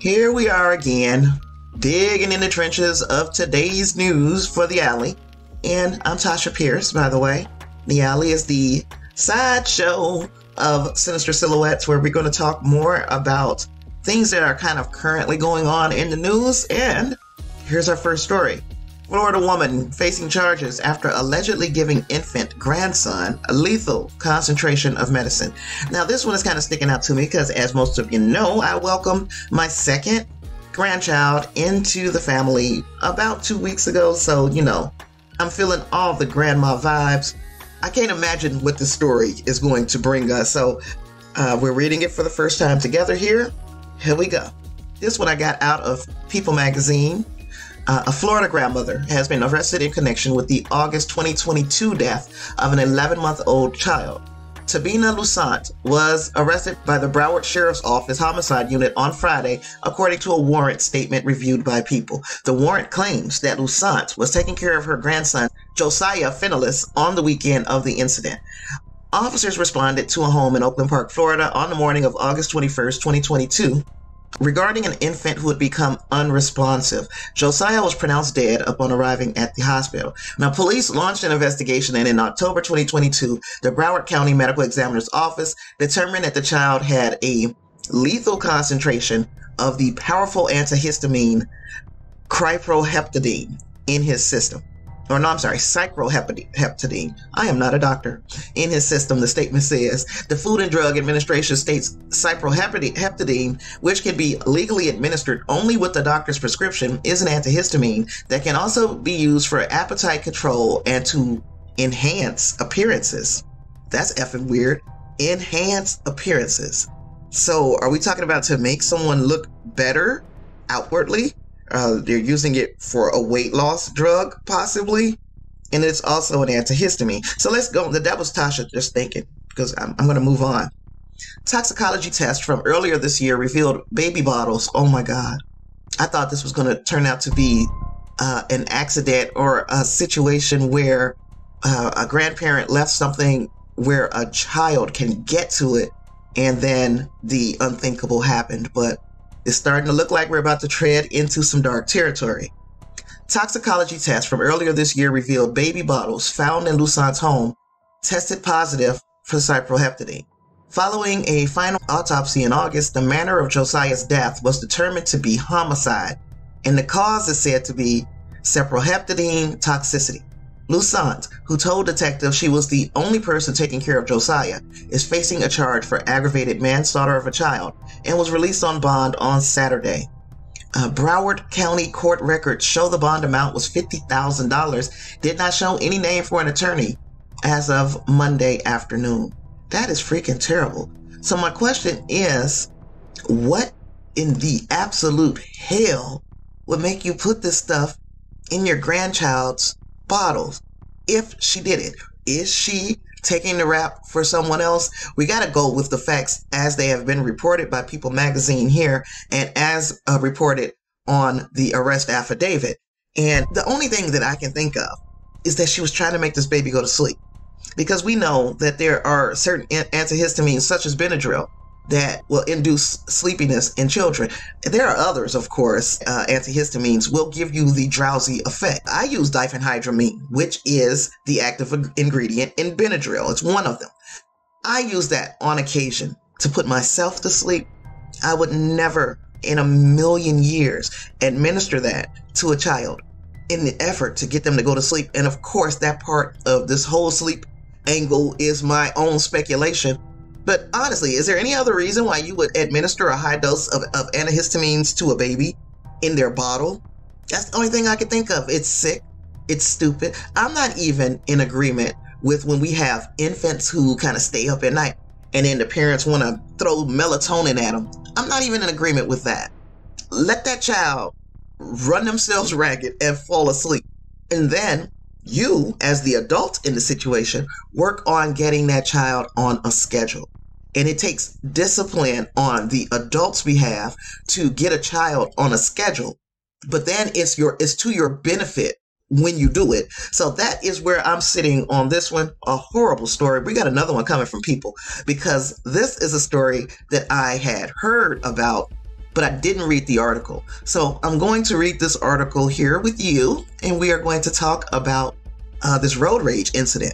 Here we are again, digging in the trenches of today's news for The Alley. And I'm Tasha Pierce, by the way. The Alley is the sideshow of Sinister Silhouettes, where we're going to talk more about things that are kind of currently going on in the news. And here's our first story. Florida woman facing charges after allegedly giving infant grandson a lethal concentration of medicine. Now, this one is kind of sticking out to me because, as most of you know, I welcomed my second grandchild into the family about 2 weeks ago. So, I'm feeling all the grandma vibes. I can't imagine what this story is going to bring us. So we're reading it for the first time together here. Here we go. This one I got out of People magazine. A Florida grandmother has been arrested in connection with the August 2022 death of an 11-month-old child. Tabina Lusant was arrested by the Broward Sheriff's Office Homicide Unit on Friday, according to a warrant statement reviewed by People. The warrant claims that Lusant was taking care of her grandson, Josiah Finalis, on the weekend of the incident. Officers responded to a home in Oakland Park, Florida, on the morning of August 21st, 2022, regarding an infant who had become unresponsive. Josiah was pronounced dead upon arriving at the hospital. Now, police launched an investigation, and in October 2022, the Broward County Medical Examiner's Office determined that the child had a lethal concentration of the powerful antihistamine cyproheptadine in his system. Cyproheptadine. I am not a doctor. In his system, the statement says, the Food and Drug Administration states cyproheptadine, which can be legally administered only with the doctor's prescription, is an antihistamine that can also be used for appetite control and to enhance appearances. That's effing weird. Enhance appearances. So are we talking about to make someone look better outwardly? They're using it for a weight loss drug, possibly. And it's also an antihistamine. So let's go. That was Tasha just thinking, because I'm going to move on. Toxicology test from earlier this year revealed baby bottles. Oh my God. I thought this was going to turn out to be an accident or a situation where a grandparent left something where a child can get to it, and then the unthinkable happened. But it's starting to look like we're about to tread into some dark territory. Toxicology tests from earlier this year revealed baby bottles found in Lusant's home tested positive for cyproheptadine. Following a final autopsy in August, the manner of Josiah's death was determined to be homicide, and the cause is said to be cyproheptadine toxicity. Lusant, who told detectives she was the only person taking care of Josiah, is facing a charge for aggravated manslaughter of a child and was released on bond on Saturday. Broward County court records show the bond amount was $50,000, did not show any name for an attorney as of Monday afternoon. That is freaking terrible. So my question is, what in the absolute hell would make you put this stuff in your grandchild's bottles? If she did it, is she taking the rap for someone else? We got to go with the facts as they have been reported by People magazine here, and as reported on the arrest affidavit. And the only thing that I can think of is that she was trying to make this baby go to sleep, because we know that there are certain antihistamines such as Benadryl that will induce sleepiness in children. There are others, of course. Antihistamines will give you the drowsy effect. I use diphenhydramine, which is the active ingredient in Benadryl. It's one of them. I use that on occasion to put myself to sleep. I would never in a million years administer that to a child in the effort to get them to go to sleep. And of course, that part of this whole sleep angle is my own speculation. But honestly, is there any other reason why you would administer a high dose of antihistamines to a baby in their bottle? That's the only thing I can think of. It's sick. It's stupid. I'm not even in agreement with when we have infants who kind of stay up at night and then the parents want to throw melatonin at them. I'm not even in agreement with that. Let that child run themselves ragged and fall asleep. And then you, as the adult in the situation, work on getting that child on a schedule. And it takes discipline on the adult's behalf to get a child on a schedule. But then it's to your benefit when you do it. So that is where I'm sitting on this one. A horrible story. We got another one coming from People, because this is a story that I had heard about, but I didn't read the article. So I'm going to read this article here with you, and we are going to talk about this road rage incident.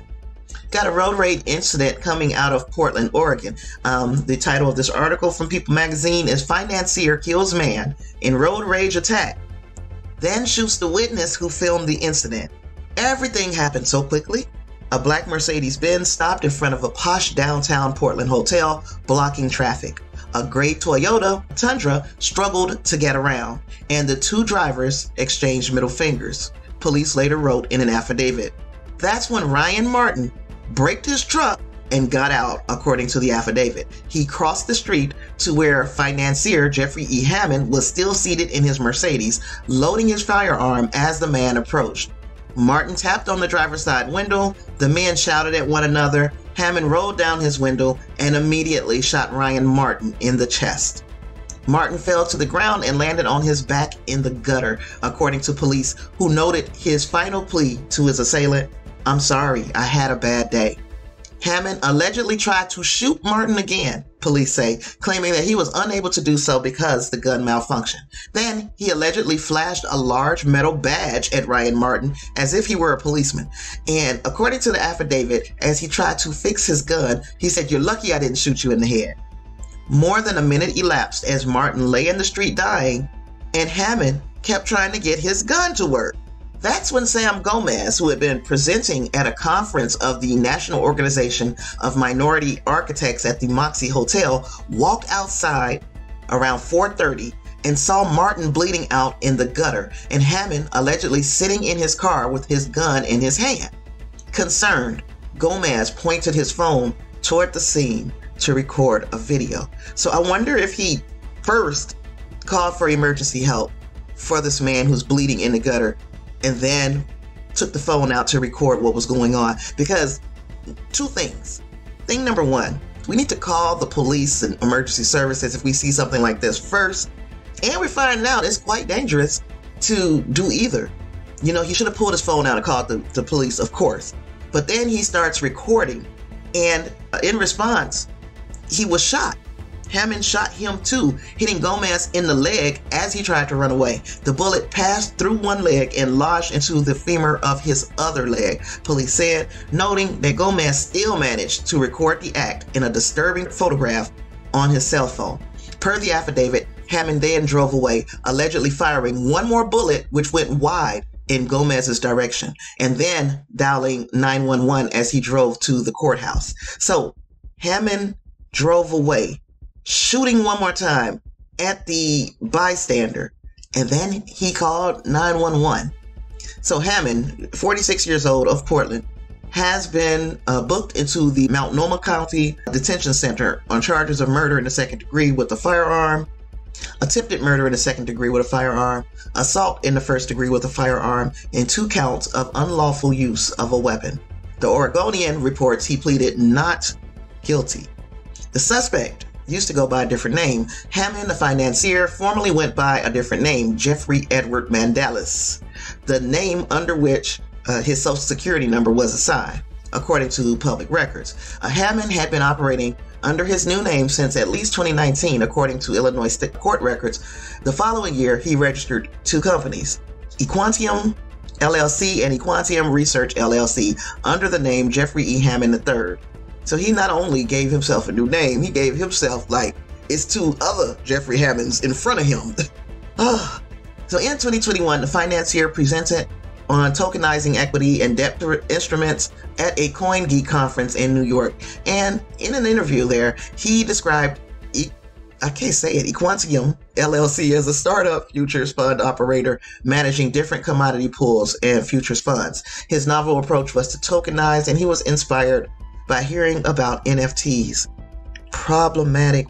Got a road rage incident coming out of Portland, Oregon. The title of this article from People magazine is Financier Kills Man in Road Rage Attack, then shoots the witness who filmed the incident. Everything happened so quickly. A black Mercedes-Benz stopped in front of a posh downtown Portland hotel, blocking traffic. A gray Toyota Tundra struggled to get around, and the two drivers exchanged middle fingers, police later wrote in an affidavit. That's when Ryan Martin braked his truck and got out, according to the affidavit. He crossed the street to where financier Jeffrey E. Hammond was still seated in his Mercedes, loading his firearm as the man approached. Martin tapped on the driver's side window. The men shouted at one another. Hammond rolled down his window and immediately shot Ryan Martin in the chest. Martin fell to the ground and landed on his back in the gutter, according to police, who noted his final plea to his assailant, "I'm sorry, I had a bad day." Hammond allegedly tried to shoot Martin again, police say, claiming that he was unable to do so because the gun malfunctioned. Then he allegedly flashed a large metal badge at Ryan Martin as if he were a policeman. And according to the affidavit, as he tried to fix his gun, he said, "You're lucky I didn't shoot you in the head." More than a minute elapsed as Martin lay in the street dying, and Hammond kept trying to get his gun to work. That's when Sam Gomez, who had been presenting at a conference of the National Organization of Minority Architects at the Moxie Hotel, walked outside around 4:30 and saw Martin bleeding out in the gutter and Hammond allegedly sitting in his car with his gun in his hand. Concerned, Gomez pointed his phone toward the scene to record a video. So I wonder if he first called for emergency help for this man who's bleeding in the gutter, and then took the phone out to record what was going on. Because two things. Thing number one, we need to call the police and emergency services if we see something like this first. And we're finding out it's quite dangerous to do either. You know, he should have pulled his phone out and called the police, of course. But then he starts recording, and in response, he was shot. Hammond shot him too, hitting Gomez in the leg as he tried to run away. The bullet passed through one leg and lodged into the femur of his other leg, police said, noting that Gomez still managed to record the act in a disturbing photograph on his cell phone. Per the affidavit, Hammond then drove away, allegedly firing one more bullet which went wide in Gomez's direction, and then dialing 911 as he drove to the courthouse. So Hammond drove away, shooting one more time at the bystander, and then he called 911. So Hammond, 46 years old, of Portland, has been booked into the Multnomah County Detention Center on charges of murder in the second degree with a firearm, attempted murder in the second degree with a firearm, assault in the first degree with a firearm, and 2 counts of unlawful use of a weapon. The Oregonian reports he pleaded not guilty. The suspect used to go by a different name. Hammond, the financier, formerly went by a different name, Jeffrey Edward Mandalis, the name under which his social security number was assigned, according to public records. Hammond had been operating under his new name since at least 2019, according to Illinois State Court records. The following year, he registered 2 companies, Equantium LLC and Equantium Research LLC, under the name Jeffrey E. Hammond III. So he not only gave himself a new name, he gave himself, like, it's 2 other Jeffrey Hammonds in front of him. So in 2021, the financier presented on tokenizing equity and debt instruments at a CoinGeek conference in New York. And in an interview there, he described, Equantium LLC as a startup futures fund operator managing different commodity pools and futures funds. His novel approach was to tokenize, and he was inspired by hearing about NFTs. Problematic.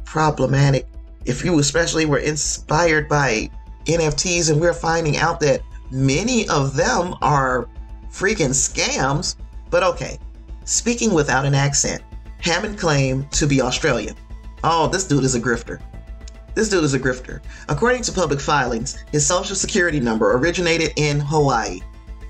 If you especially were inspired by NFTs, and we're finding out that many of them are freaking scams. But okay, speaking without an accent, Hammond claimed to be Australian. Oh, this dude is a grifter. According to public filings, his social security number originated in Hawaii.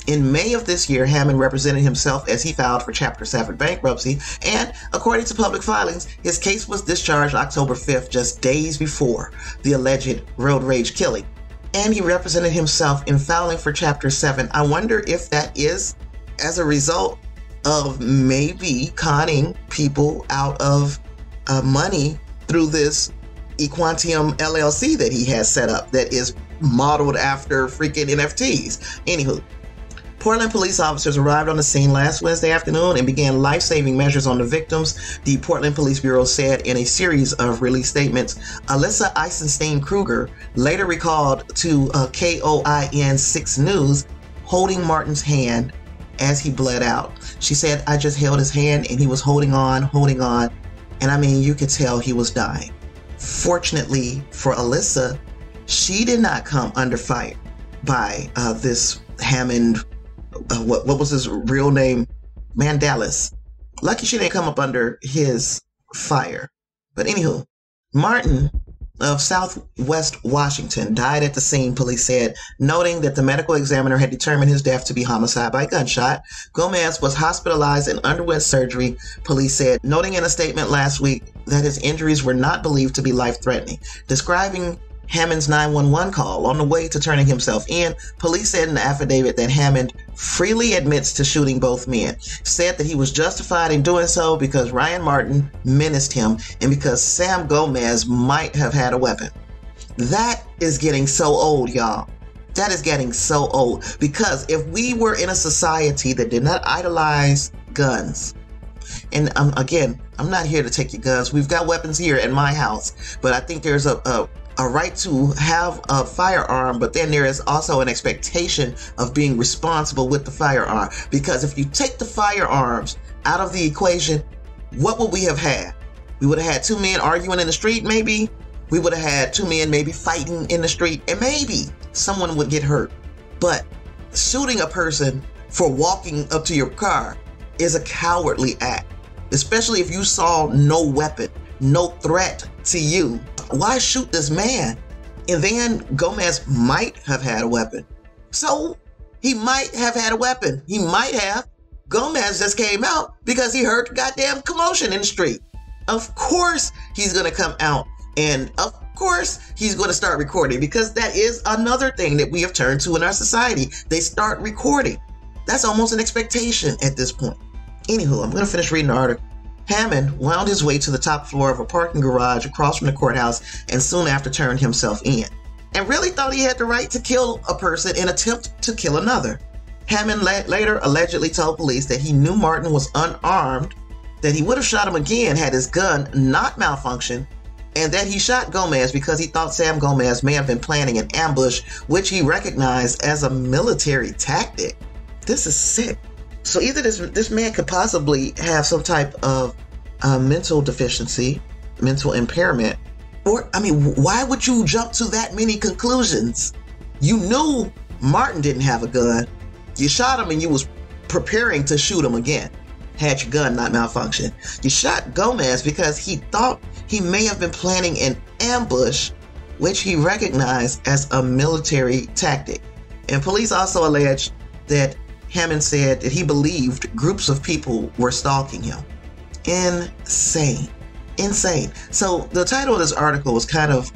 In May of this year, Hammond represented himself as he filed for Chapter 7 bankruptcy, and according to public filings, his case was discharged October 5th, just days before the alleged road rage killing. And he represented himself in filing for Chapter 7. I wonder if that is as a result of maybe conning people out of money through this Equantium LLC that he has set up that is modeled after freaking NFTs. Anywho, Portland police officers arrived on the scene last Wednesday afternoon and began life-saving measures on the victims, the Portland Police Bureau said in a series of release statements. Alyssa Eisenstein-Kruger later recalled to KOIN 6 News holding Martin's hand as he bled out. She said, "I just held his hand and he was holding on. And I mean, you could tell he was dying." Fortunately for Alyssa, she did not come under fire by this Hammond, what was his real name? Mandalis. Lucky she didn't come up under his fire. But anywho, Martin of Southwest Washington died at the scene, police said, noting that the medical examiner had determined his death to be homicide by gunshot. Gomez was hospitalized and underwent surgery, police said, noting in a statement last week that his injuries were not believed to be life-threatening. Describing Hammond's 911 call on the way to turning himself in, police said in the affidavit that Hammond freely admits to shooting both men, said that he was justified in doing so because Ryan Martin menaced him and because Sam Gomez might have had a weapon. That is getting so old, y'all. That is getting so old, because if we were in a society that did not idolize guns, and again, I'm not here to take your guns. We've got weapons here in my house, but I think there's a right to have a firearm, but then there is also an expectation of being responsible with the firearm. Because if you take the firearms out of the equation, what would we have had? We would have had two men arguing in the street, maybe. We would have had two men maybe fighting in the street, and maybe someone would get hurt. But shooting a person for walking up to your car is a cowardly act, especially if you saw no weapon, no threat to you. Why shoot this man? And then Gomez might have had a weapon. So he might have had a weapon. He might have. Gomez just came out because he heard the goddamn commotion in the street. Of course he's going to come out, and of course he's going to start recording, because that is another thing that we have turned to in our society. They start recording. That's almost an expectation at this point. Anywho, I'm going to finish reading the article. Hammond wound his way to the top floor of a parking garage across from the courthouse and soon after turned himself in, and really thought he had the right to kill a person and attempt to kill another. Hammond later allegedly told police that he knew Martin was unarmed, that he would have shot him again had his gun not malfunctioned, and that he shot Gomez because he thought Sam Gomez may have been planning an ambush, which he recognized as a military tactic. This is sick. So either this man could possibly have some type of mental deficiency, mental impairment, or, I mean, why would you jump to that many conclusions? You knew Martin didn't have a gun. You shot him and you was preparing to shoot him again, had your gun not malfunction. You shot Gomez because he thought he may have been planning an ambush, which he recognized as a military tactic. And police also alleged that Hammond said that he believed groups of people were stalking him. Insane. So the title of this article was kind of,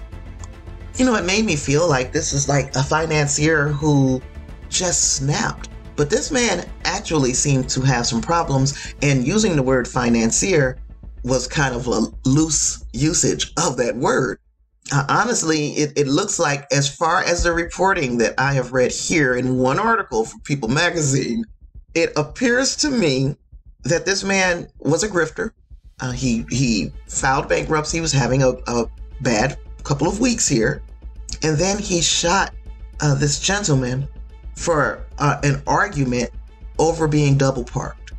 it made me feel like this is like a financier who just snapped. But this man actually seemed to have some problems, and using the word financier was kind of a loose usage of that word. Honestly, it looks like, as far as the reporting that I have read here in one article for People magazine, it appears to me that this man was a grifter. He filed bankruptcy. He was having a bad couple of weeks here. And then he shot this gentleman for an argument over being double parked.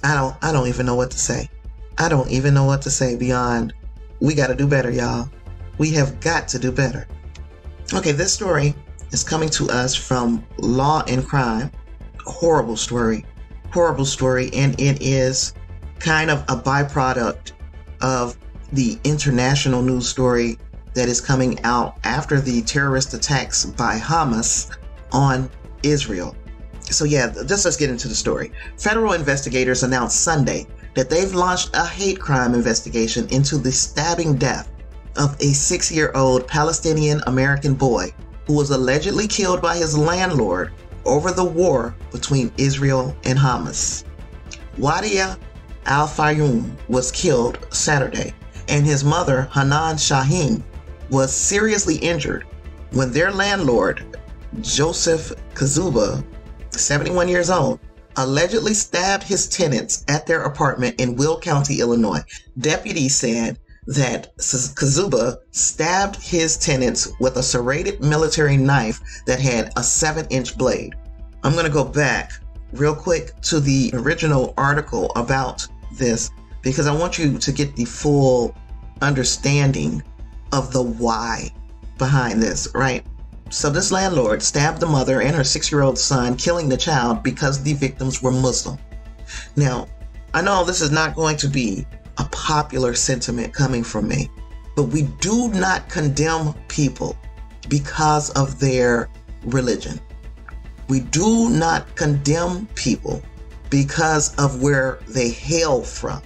I don't even know what to say. I don't even know what to say beyond, we got to do better, y'all. We have got to do better. Okay, this story is coming to us from Law and Crime. Horrible story, and it is kind of a byproduct of the international news story that is coming out after the terrorist attacks by Hamas on Israel. So yeah, let's get into the story. Federal investigators announced Sunday that they've launched a hate crime investigation into the stabbing death of a 6-year-old Palestinian-American boy who was allegedly killed by his landlord over the war between Israel and Hamas. Wadia Al-Fayoum was killed Saturday, and his mother, Hanan Shaheen, was seriously injured when their landlord, Joseph Kazuba, 71 years old, allegedly stabbed his tenants at their apartment in Will County, Illinois. Deputies said that Kazuba stabbed his tenants with a serrated military knife that had a 7-inch blade. I'm going to go back real quick to the original article about this because I want you to get the full understanding of the why behind this, right? So this landlord stabbed the mother and her 6-year-old son, killing the child because the victims were Muslim. Now, I know this is not going to be a popular sentiment coming from me, but we do not condemn people because of their religion. We do not condemn people because of where they hail from.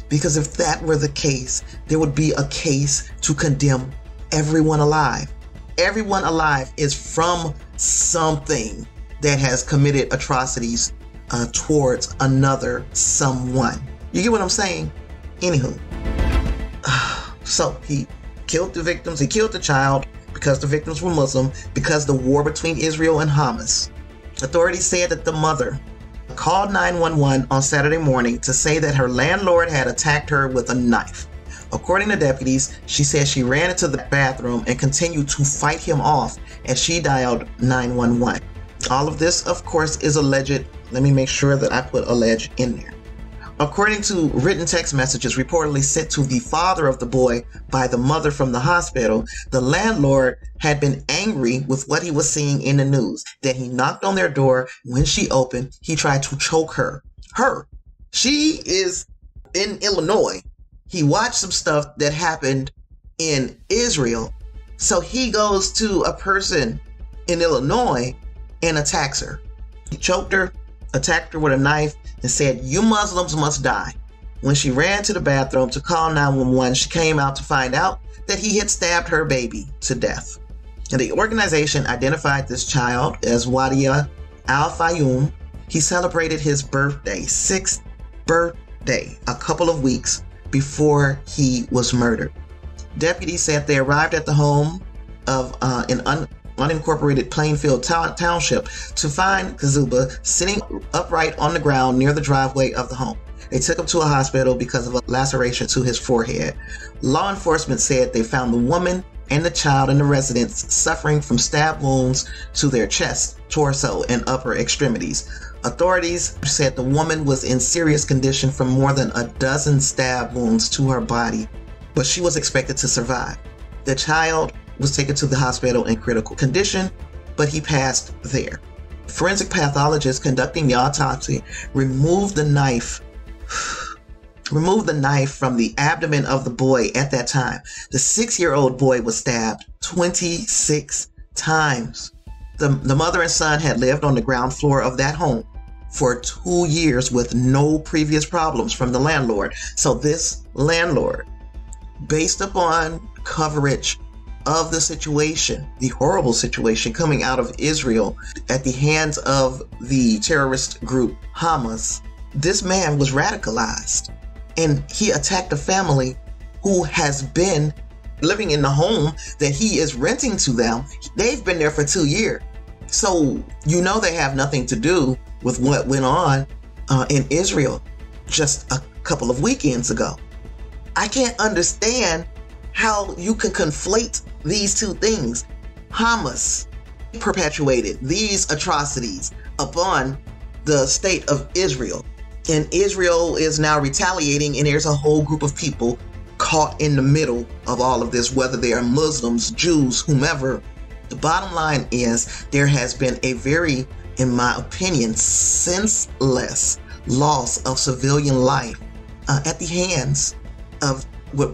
Because if that were the case, there would be a case to condemn everyone alive. Everyone alive is from something that has committed atrocities towards another someone. You get what I'm saying? Anywho, so he killed the victims. He killed the child because the victims were Muslim, because the war between Israel and Hamas. Authorities said that the mother called 911 on Saturday morning to say that her landlord had attacked her with a knife. According to deputies, she said she ran into the bathroom and continued to fight him off as she dialed 911. All of this, of course, is alleged. Let me make sure that I put alleged in there. According to written text messages reportedly sent to the father of the boy by the mother from the hospital, the landlord had been angry with what he was seeing in the news. Then he knocked on their door. When she opened, he tried to choke her. She is in Illinois. He watched some stuff that happened in Israel. So he goes to a person in Illinois and attacks her. He choked her, attacked her with a knife, and said, "You Muslims must die." When she ran to the bathroom to call 911, she came out to find out that he had stabbed her baby to death. And the organization identified this child as Wadia Al-Fayoum. He celebrated his birthday, 6th birthday, a couple of weeks before he was murdered. Deputies said they arrived at the home of an unincorporated Plainfield Township to find Kazuba sitting upright on the ground near the driveway of the home. They took him to a hospital because of a laceration to his forehead. Law enforcement said they found the woman and the child in the residence suffering from stab wounds to their chest, torso, and upper extremities. Authorities said the woman was in serious condition from more than a dozen stab wounds to her body, but she was expected to survive. The child was taken to the hospital in critical condition, but he passed there. Forensic pathologist conducting the autopsy removed the knife from the abdomen of the boy at that time. The 6-year-old boy was stabbed 26 times. The mother and son had lived on the ground floor of that home for 2 years with no previous problems from the landlord. So this landlord, based upon coverage of the situation, the horrible situation coming out of Israel at the hands of the terrorist group Hamas, this man was radicalized, and he attacked a family who has been living in the home that he is renting to them. They've been there for 2 years. So, you know, they have nothing to do with what went on in Israel just a couple of weekends ago. I can't understand how you can conflate these two things. Hamas perpetuated these atrocities upon the state of Israel, and Israel is now retaliating, and there's a whole group of people caught in the middle of all of this, whether they are Muslims, Jews, whomever. The bottom line is there has been a very, in my opinion, senseless loss of civilian life at the hands of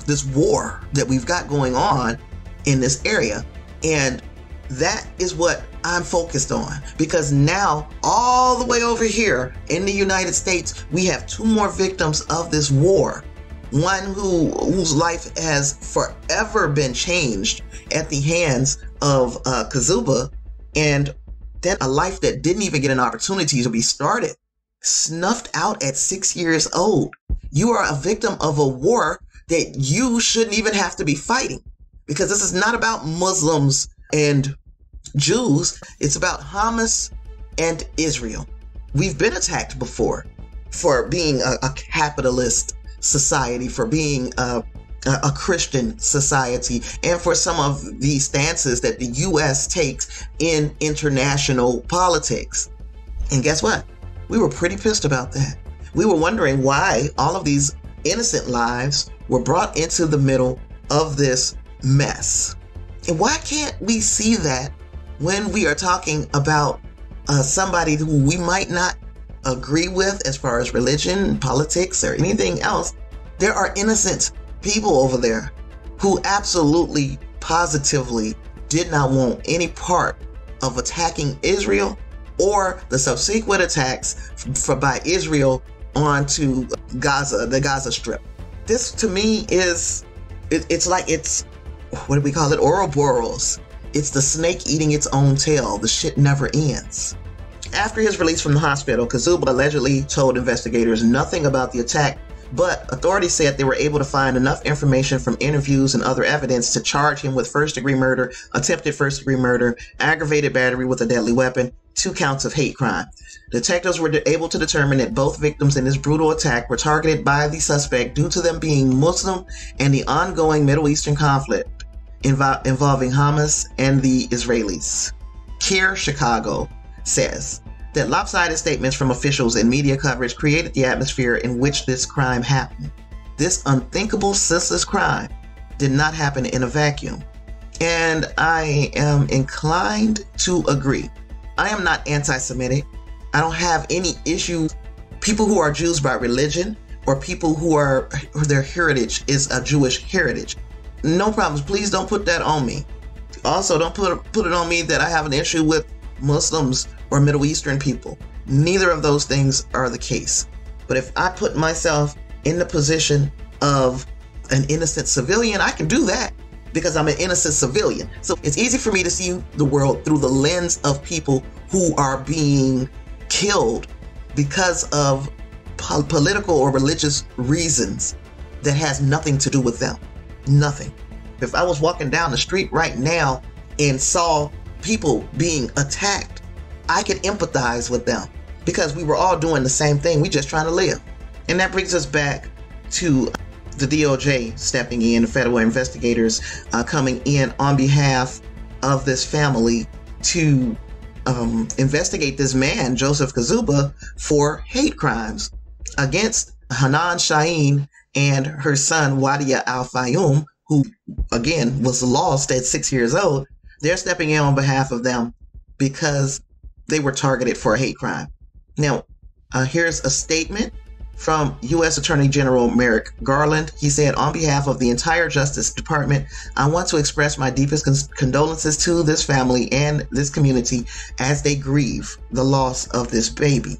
this war that we've got going on in this area. And That is what I'm focused on, because now all the way over here in the United States, we have 2 more victims of this war. One whose life has forever been changed at the hands of Kazuba, and then a life that didn't even get an opportunity to be started, snuffed out at 6 years old. You are a victim of a war that you shouldn't even have to be fighting, because this is not about Muslims and Jews. It's about Hamas and Israel. We've been attacked before for being a capitalist society, for being a Christian society, and for some of the stances that the U.S. takes in international politics. And guess what? We were pretty pissed about that. We were wondering why all of these innocent lives were brought into the middle of this mess. And why can't we see that when we are talking about somebody who we might not agree with as far as religion, politics, or anything else? There are innocent people over there who absolutely, positively did not want any part of attacking Israel or the subsequent attacks by Israel onto Gaza, the Gaza Strip. This to me is, it's like, what do we call it? Ouroboros. It's the snake eating its own tail. The shit never ends. After his release from the hospital, Kazuba allegedly told investigators nothing about the attack, but authorities said they were able to find enough information from interviews and other evidence to charge him with first-degree murder, attempted first-degree murder, aggravated battery with a deadly weapon, 2 counts of hate crime. Detectives were able to determine that both victims in this brutal attack were targeted by the suspect due to them being Muslim and the ongoing Middle Eastern conflict involving Hamas and the Israelis. Keir Chicago says that lopsided statements from officials and media coverage created the atmosphere in which this crime happened. This unthinkable, senseless crime did not happen in a vacuum. And I am inclined to agree. I am not anti-Semitic. I don't have any issue. People who are Jews by religion, or people who their heritage is a Jewish heritage, no problems. Please don't put that on me. Also, don't put it on me that I have an issue with Muslims or Middle Eastern people. Neither of those things are the case. But if I put myself in the position of an innocent civilian, I can do that because I'm an innocent civilian. So it's easy for me to see the world through the lens of people who are being killed because of political or religious reasons that has nothing to do with them. Nothing. If I was walking down the street right now and saw people being attacked, I could empathize with them because we were all doing the same thing. We just trying to live. And that brings us back to the DOJ stepping in, the federal investigators coming in on behalf of this family to investigate this man, Joseph Kazuba, for hate crimes against Hanan Shaheen and her son, Wadia Al-Fayoum, who, again, was lost at 6 years old. They're stepping in on behalf of them because they were targeted for a hate crime. Now, here's a statement from U.S. Attorney General Merrick Garland. He said, on behalf of the entire Justice Department, I want to express my deepest condolences to this family and this community as they grieve the loss of this baby.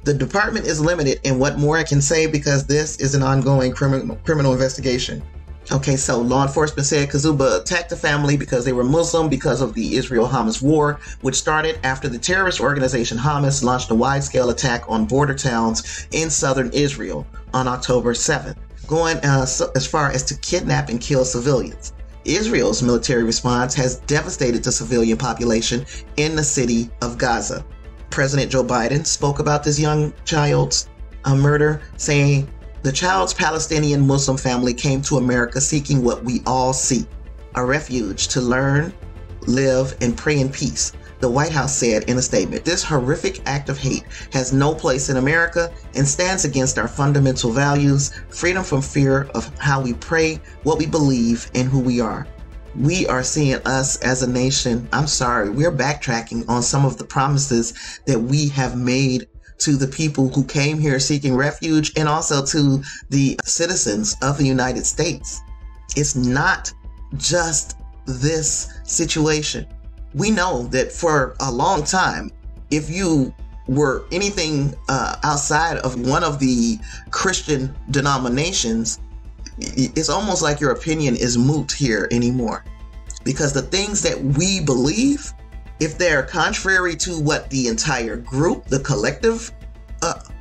The department is limited in what more it can say because this is an ongoing criminal investigation. Okay, so law enforcement said Kazuba attacked the family because they were Muslim because of the Israel-Hamas war, which started after the terrorist organization Hamas launched a wide-scale attack on border towns in southern Israel on October 7th, going as far as to kidnap and kill civilians. Israel's military response has devastated the civilian population in the city of Gaza. President Joe Biden spoke about this young child's murder, saying, "The child's Palestinian Muslim family came to America seeking what we all seek, a refuge to learn, live, and pray in peace," the White House said in a statement. This horrific act of hate has no place in America and stands against our fundamental values, freedom from fear of how we pray, what we believe, and who we are. We are seeing us as a nation. We're backtracking on some of the promises that we have made to the people who came here seeking refuge and also to the citizens of the United States. It's not just this situation. we know that for a long time, if you were anything outside of one of the Christian denominations, it's almost like your opinion is moot here anymore. Because the things that we believe, if they're contrary to what the entire group, the collective,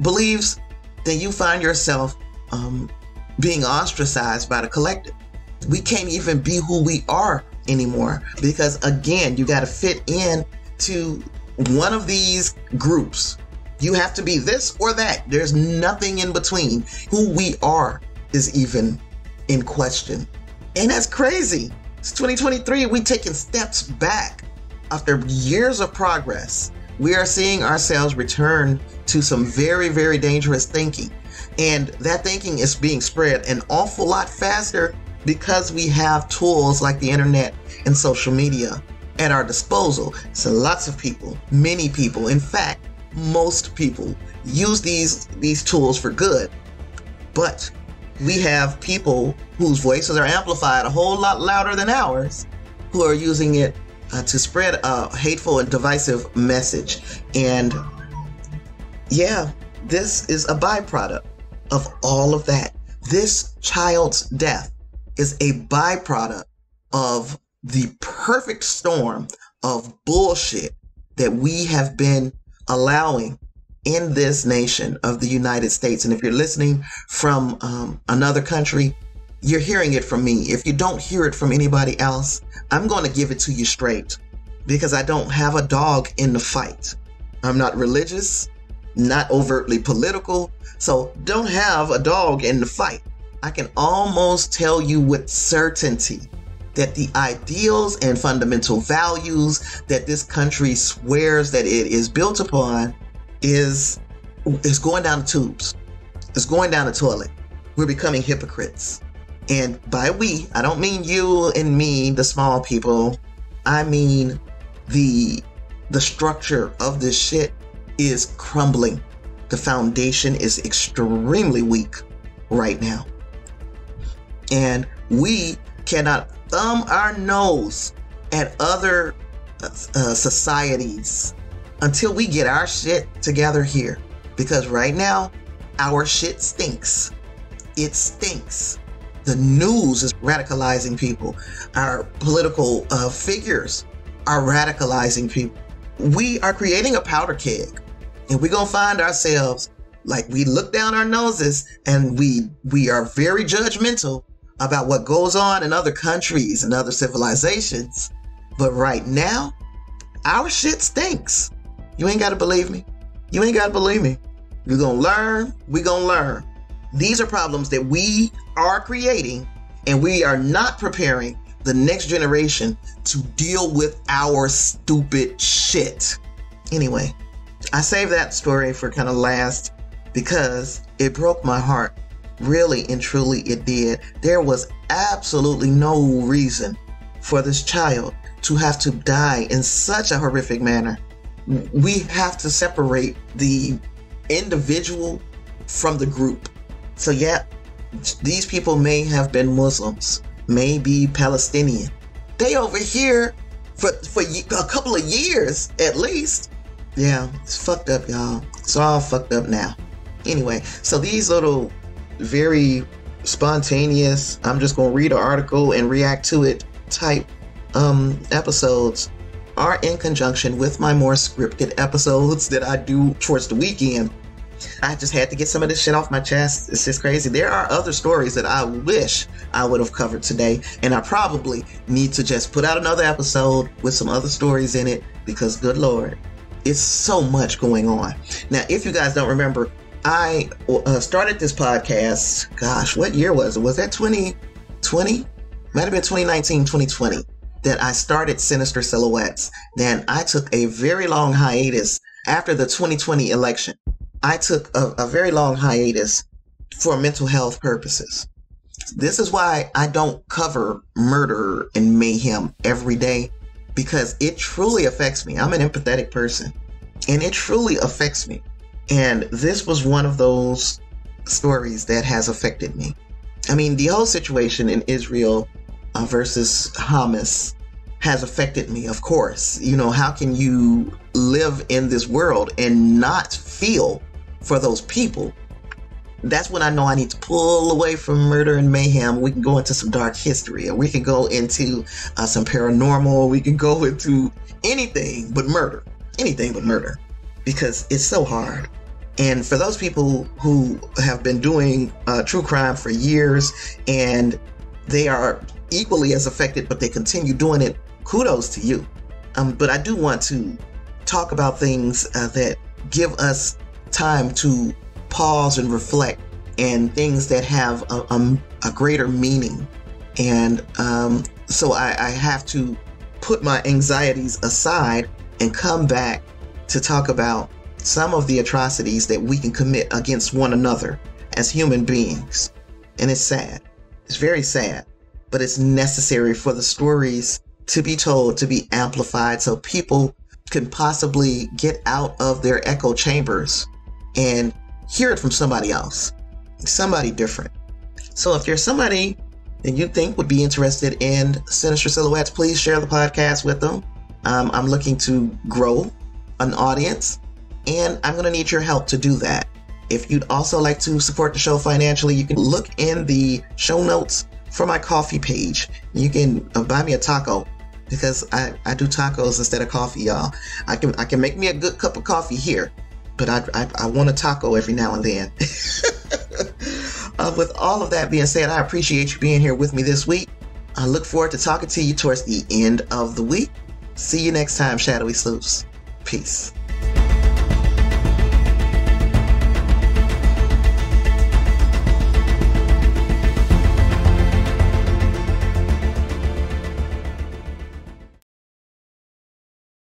believes, then you find yourself being ostracized by the collective. We can't even be who we are anymore because, again, you got to fit in to one of these groups. You have to be this or that. There's nothing in between. Who we are is even in question. And that's crazy. It's 2023. We're taking steps back. After years of progress, we are seeing ourselves return to some very, very dangerous thinking. And that thinking is being spread an awful lot faster because we have tools like the internet and social media at our disposal. So lots of people, many people, in fact, most people use these tools for good. But we have people whose voices are amplified a whole lot louder than ours who are using it to spread a hateful and divisive message. And yeah, this is a byproduct of all of that. This child's death is a byproduct of the perfect storm of bullshit that we have been allowing in this nation of the United States. And if you're listening from another country, you're hearing it from me. If you don't hear it from anybody else, I'm going to give it to you straight because I don't have a dog in the fight. I'm not religious, not overtly political, so don't have a dog in the fight. I can almost tell you with certainty that the ideals and fundamental values that this country swears that it is built upon is going down the tubes. It's going down the toilet. We're becoming hypocrites. And by we, I don't mean you and me, the small people. I mean the structure of this shit is crumbling. The foundation is extremely weak right now. And we cannot thumb our nose at other societies until we get our shit together here. Because right now, our shit stinks. It stinks. The news is radicalizing people. Our political figures are radicalizing people. We are creating a powder keg. And we're going to find ourselves like we look down our noses and we are very judgmental about what goes on in other countries and other civilizations. But right now, our shit stinks. You ain't got to believe me. You ain't got to believe me. You're going to learn. We're going to learn. These are problems that we are creating, and we are not preparing the next generation to deal with our stupid shit. Anyway, I saved that story for kind of last because it broke my heart. Really and truly it did. There was absolutely no reason for this child to have to die in such a horrific manner. We have to separate the individual from the group. So yeah, these people may have been Muslims, may be Palestinian. They over here for a couple of years at least. Yeah, it's fucked up, y'all. It's all fucked up now. Anyway, so these little very spontaneous, I'm just going to read an article and react to it type episodes are in conjunction with my more scripted episodes that I do towards the weekend. I just had to get some of this shit off my chest. It's just crazy. There are other stories that I wish I would have covered today, and I probably need to just put out another episode with some other stories in it because, good Lord, it's so much going on. Now, if you guys don't remember, I started this podcast, gosh, what year was it? Was that 2020? Might have been 2019, 2020 that I started Sinister Silhouettes. Then I took a very long hiatus after the 2020 election. I took a very long hiatus for mental health purposes. This is why I don't cover murder and mayhem every day, because it truly affects me. I'm an empathetic person, and it truly affects me. And this was one of those stories that has affected me. I mean, the whole situation in Israel versus Hamas has affected me, of course. You know, how can you live in this world and not feel for those people? That's when I know I need to pull away from murder and mayhem. We can go into some dark history, or we can go into some paranormal. We can go into anything but murder. Anything but murder. Because it's so hard. And for those people who have been doing true crime for years and they are equally as affected, but they continue doing it, kudos to you. But I do want to talk about things that give us time to pause and reflect, and things that have a greater meaning. And so I have to put my anxieties aside and come back to talk about some of the atrocities that we can commit against one another as human beings. And it's sad. It's very sad, but it's necessary for the stories to be told, to be amplified, so people can possibly get out of their echo chambers and hear it from somebody else, somebody different. So if there's somebody that you think would be interested in Sinister Silhouettes, please share the podcast with them. I'm looking to grow an audience, and I'm going to need your help to do that. If you'd also like to support the show financially, you can look in the show notes for my coffee page. You can buy me a taco, because I do tacos instead of coffee, y'all. I can make me a good cup of coffee here, but I want a taco every now and then. With all of that being said, I appreciate you being here with me this week. I look forward to talking to you towards the end of the week. See you next time, Shadowy Sleuths. Peace.